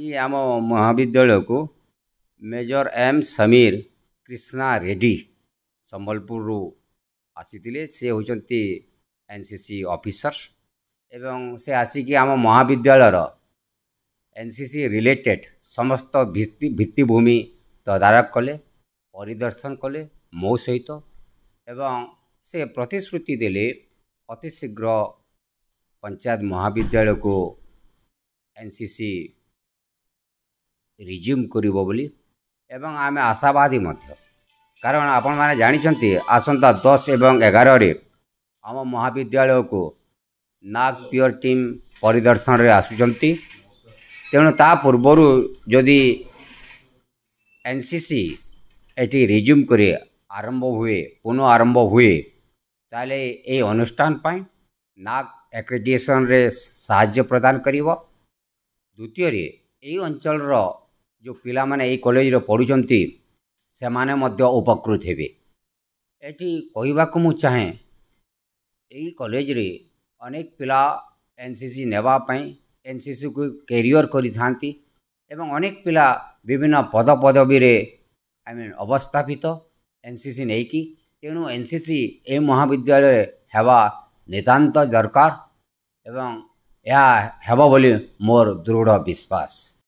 ଆଜି ଆମ ମହାବିଦ୍ୟାଳୟକୁ मेजर एम समीर कृष्णा रेड्डी संबलपुर आसी से होती एनसीसी ऑफिसर एवं से आसिकी आम महाविद्यालयर एनसीसी रिलेटेड समस्त भित्तिभूमि तदारख कले परिदर्शन कले मो सहित एवं से प्रतिश्रुति देले अति शीघ्र पंचायत महाविद्यालय को एनसीसी रिज्यूम करिवो बोली एवं आमे आशावादी मध्य कारण आपण माने जानिछंती आसंता 10 एवं 11 रे आम महाविद्यालय को नाग पियर टीम परिदर्शन रे आसुचंती तेणु ता पूर्वर जदि एनसीसी एटी रिज्यूम करे आरंभ हुए पुनः आरंभ हुए ताले ए अनुष्ठान पाई नाग एक्रेडिटेशन रे साहाय्य प्रदान करिवो। द्वितीय रे ए अंचल रो जो पिला माने ए कॉलेज रो पढुचंती से माने मध्य उपकृत हेबे। एटी कहिबा को मु चाहे ए कॉलेज रे अनेक पिला एनसीसी नेबा पई एनसीसी को कैरियर करि थांती एवं अनेक पिला विभिन्न पद पदवी रे आई मीन अवस्थापित एनसीसी नहीं की तेणु एनसीसी ए महाविद्यालय हेबा नितांत दरकार एवं या हेबा बोली मोर दृढ़ विश्वास।